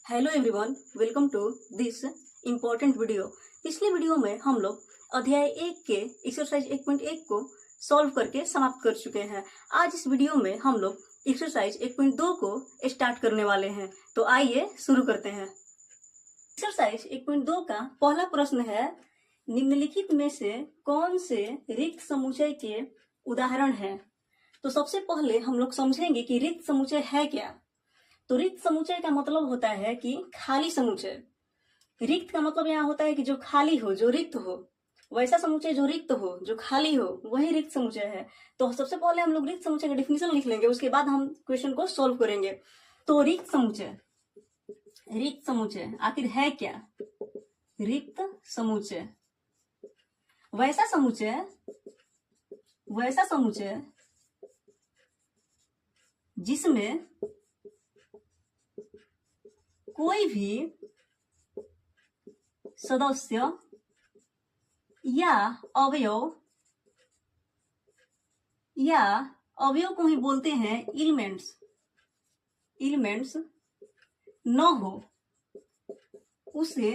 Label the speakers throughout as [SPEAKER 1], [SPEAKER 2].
[SPEAKER 1] Hello everyone, welcome to this important video. पिछले video में हम लोग अध्याय 1 के एक्सरसाइज 1.1 को सॉल्व करके समाप्त कर चुके हैं। आज इस वीडियो में हम लोग एक्सरसाइज 1.2 को स्टार्ट करने वाले हैं। तो आइए शुरू करते हैं। एक्सरसाइज 1.2 का पहला प्रश्न है, निम्नलिखित में से कौन से रिक्त समुच्चय के उदाहरण हैं? तो सबसे पहले हम लोग समझेंगे कि रिक्त समुच्चय है क्या। तो रिक्त समुच्चय का मतलब होता है कि खाली समुच्चय। रिक्त का मतलब यहाँ होता है कि जो खाली हो, जो रिक्त हो, वैसा समुच्चय जो रिक्त हो, जो खाली हो, वही रिक्त समुच्चय है। तो सबसे पहले हम लोग रिक्त समुच्चय का डिफिनेशन लिख लेंगे, उसके बाद हम क्वेश्चन को सॉल्व करेंगे। तो रिक्त समुच्चय आखिर है क्या? रिक्त समुच्चय वैसा समुच्चय जिसमें कोई भी सदस्य या अवयव को ही बोलते हैं एलिमेंट्स न हो, उसे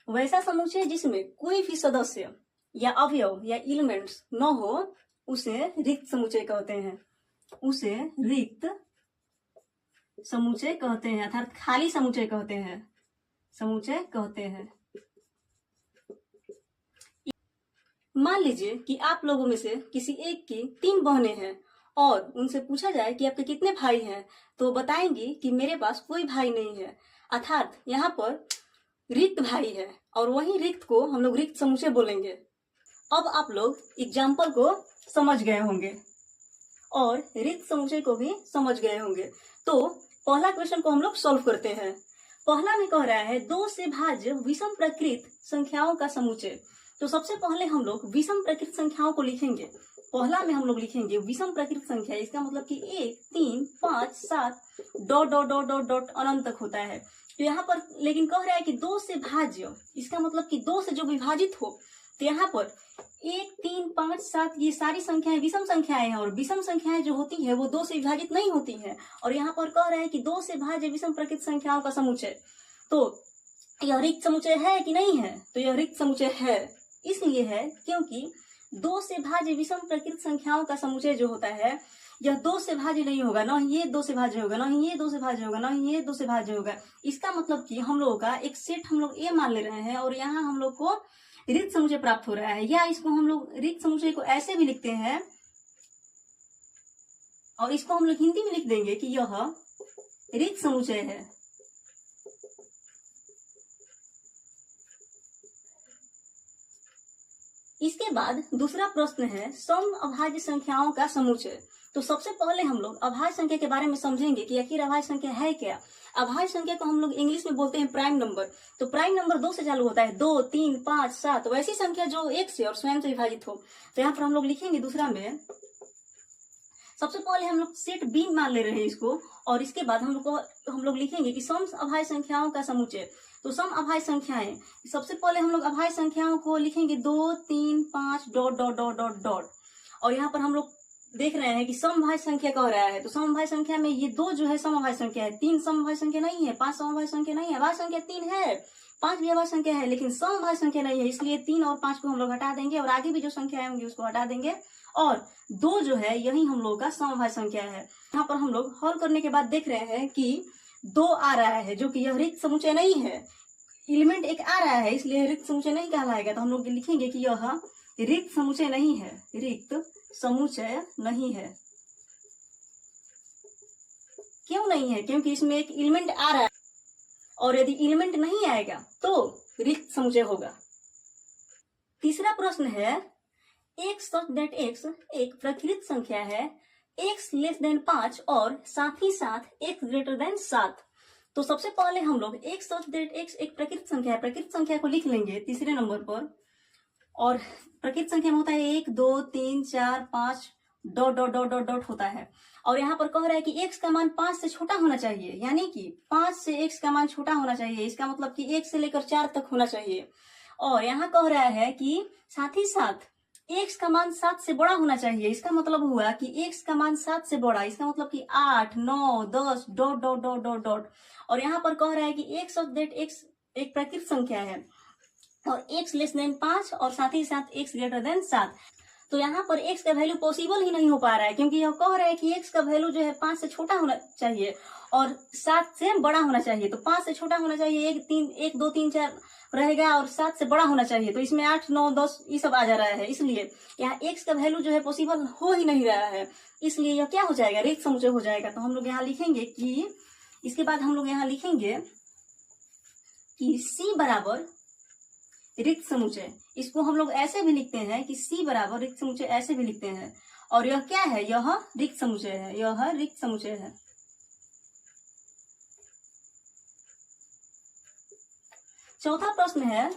[SPEAKER 1] वैसा समुच्चय जिसमें कोई भी सदस्य या अवयव या एलिमेंट्स न हो, उसे रिक्त समुच्चय कहते हैं। उसे रिक्त समुच्चय कहते हैं, अर्थात खाली समुच्चय कहते हैं। मान लीजिए कि आप लोगों में से किसी एक की 3 बहनें हैं और उनसे पूछा जाए कि आपके कितने भाई हैं, तो बताएंगी कि मेरे पास कोई भाई नहीं है, अर्थात यहाँ पर रिक्त भाई है, और वही रिक्त को हम लोग रिक्त समुच्चय बोलेंगे। अब आप लोग एग्जाम्पल को समझ गए होंगे और रिक्त समुच्चय को भी समझ गए होंगे। तो पहला क्वेश्चन को हम लोग सॉल्व करते हैं। पहला में कह रहा है 2 से भाज्य विषम प्रकृत संख्याओं का समुच्चय। तो सबसे पहले हम लोग विषम प्रकृत संख्याओं को लिखेंगे। पहला में हम लोग लिखेंगे विषम प्रकृत संख्या, इसका मतलब कि 1, 3, 5, 7 ... अनंत तक होता है। तो यहाँ पर लेकिन कह रहा है कि 2 से भाज्य, इसका मतलब कि 2 से जो विभाजित हो। तो यहाँ पर 1, 3, 5, 7 ये सारी संख्याएं विषम संख्याएं हैं, और विषम संख्याएं जो होती है वो 2 से विभाजित नहीं होती हैं। और यहाँ पर कह रहा है कि 2 से भाज्य विषम प्रकृत संख्याओं का समुच्चय। तो यह रिक्त समुच्चय है कि नहीं है? तो यह रिक्त समुच्चय है। इसलिए है क्योंकि 2 से भाज्य विषम प्रकृत संख्याओं का समुच्चय जो होता है, यह 2 से भाज्य नहीं होगा, ना ही ये 2 से भाज्य होगा, ना ही ये 2 से भाज्य होगा, ना ही ये 2 से भाज्य होगा। इसका मतलब कि हम लोगों का एक सेट हम लोग ए मान ले रहे हैं, और यहाँ हम लोग को रिक्त समुच्चय प्राप्त हो रहा है। या इसको हम लोग रिक्त समुच्चय को ऐसे भी लिखते हैं, और इसको हम लोग हिंदी में लिख देंगे कि यह रिक्त समुच्चय है। इसके बाद दूसरा प्रश्न है सम अभाज्य संख्याओं का समुच्चय। तो सबसे पहले हम लोग अभाज्य संख्या के बारे में समझेंगे कि आखिर अभाज्य संख्या है क्या। अभाज्य संख्या को हम लोग इंग्लिश में बोलते हैं प्राइम नंबर। तो प्राइम नंबर 2 से चालू होता है, 2, 3, 5, 7 वैसी संख्या जो 1 से और स्वयं से विभाजित हो। तो यहाँ पर हम लोग लिखेंगे दूसरा में, सबसे पहले हम लोग सेट बी मान ले रहे हैं इसको, और इसके बाद हम लोग लिखेंगे कि सम अभाज्य संख्याओं का समुच्चय। तो सम अभाज्य संख्याएं, सबसे पहले हम लोग अभाज्य संख्याओं को लिखेंगे 2, 3, 5 ... और यहाँ पर हम लोग देख रहे हैं कि सम अभाज्य संख्या कह रहा है। तो सम अभाज्य संख्या में ये 2 जो है सम अभाज्य संख्या है, 3 सम अभाज्य संख्या नहीं है, 5 सम अभाज्य संख्या नहीं है। अभाज्य संख्या 3 है, 5 भी अभाज्य संख्या है, लेकिन सम अभाज्य संख्या नहीं है, इसलिए 3 और 5 को हम लोग हटा देंगे, और आगे भी जो संख्याएं होंगी उसको हटा देंगे, और 2 जो है यही हम लोगों का सम अभाज्य संख्या है। यहाँ पर हम लोग हल करने के बाद देख रहे हैं कि 2 आ रहा है, जो कि यह रिक्त समुच्चय नहीं है। एलिमेंट एक आ रहा है, इसलिए रिक्त समुच्चय नहीं कहलाएगा। तो हम लोग लिखेंगे कि यह रिक्त समुच्चय नहीं है, रिक्त समुच्चय नहीं है। क्यों नहीं है? क्योंकि इसमें एक एलिमेंट आ रहा है, और यदि एलिमेंट नहीं आएगा तो रिक्त समुच्चय होगा। तीसरा प्रश्न है x such that x एक प्रकृत संख्या है, x less than 5 और साथ ही साथ x greater than 7। तो सबसे पहले हम लोग x such that x एक प्रकृत संख्या है, प्रकृत संख्या को लिख लेंगे तीसरे नंबर पर। और प्रकृत संख्या में होता है 1, 2, 3, 4, 5 ... होता है। और यहाँ पर कह रहा है कि x का मान 5 से छोटा होना चाहिए, यानी कि 5 से x का मान छोटा होना चाहिए। इसका मतलब कि 1 से लेकर 4 तक होना चाहिए। और यहाँ कह रहा है कि साथ ही साथ x का मान 7 से बड़ा होना चाहिए। इसका मतलब हुआ कि x का मान 7 से बड़ा, इसका मतलब कि 8, 9, 10 dot dot dot dot dot. और यहाँ पर कह रहा है कि x सच दैट x एक प्राकृतिक संख्या है और x लेस देन 5 और साथ ही साथ x ग्रेटर देन 7। तो यहाँ पर x का वैल्यू पॉसिबल ही नहीं हो पा रहा है, क्योंकि यह कह रहा है कि x का वैल्यू जो है 5 से छोटा होना चाहिए और 7 से बड़ा होना चाहिए। तो 5 से छोटा होना चाहिए, 1 2 3 4 रहेगा और 7 से बड़ा होना चाहिए। तो इसमें 8 9 10 ये सब आ जा रहा है, इसलिए यहाँ x का वैल्यू जो है पॉसिबल हो ही नहीं रहा है। इसलिए यह क्या हो जाएगा, रिक्त समुच्चय हो जाएगा। तो हम लोग यहाँ लिखेंगे कि इसके बाद हम लोग यहाँ लिखेंगे कि C बराबर रिक्त समुच्चय। इसको हम लोग ऐसे भी लिखते हैं कि C बराबर रिक्त समुच्चय, ऐसे भी लिखते हैं। और यह क्या है, यह रिक्त समुच्चय है, यह रिक्त समुच्चय है। चौथा प्रश्न है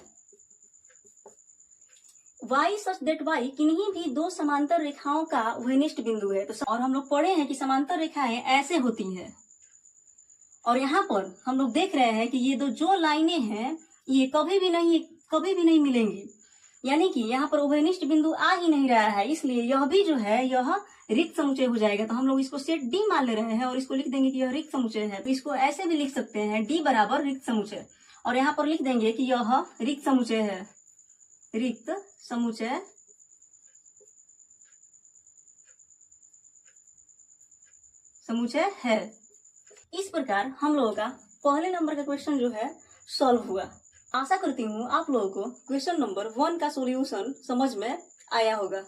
[SPEAKER 1] y सच दैट y किन्हीं भी दो समांतर रेखाओं का उभयनिष्ठ बिंदु है। तो और हम लोग पढ़े हैं कि समांतर रेखाएं ऐसे होती हैं और यहाँ पर हम लोग देख रहे हैं कि ये जो लाइनें हैं ये कभी भी नहीं मिलेंगी, यानी कि यहाँ पर उभयनिष्ठ बिंदु आ ही नहीं रहा है। इसलिए यह भी जो है यह रिक्त समुच्चय हो जाएगा। तो हम लोग इसको सेट डी मान ले रहे हैं और इसको लिख देंगे कि यह रिक्त समुच्चय है। तो इसको ऐसे भी लिख सकते हैं, डी बराबर रिक्त समुच्चय, और यहाँ पर लिख देंगे कि यह रिक्त समुच्चय है, रिक्त समुच्चय है। इस प्रकार हम लोगों का पहले नंबर का क्वेश्चन जो है सॉल्व हुआ। आशा करती हूँ आप लोगों को क्वेश्चन नंबर 1 का सॉल्यूशन समझ में आया होगा।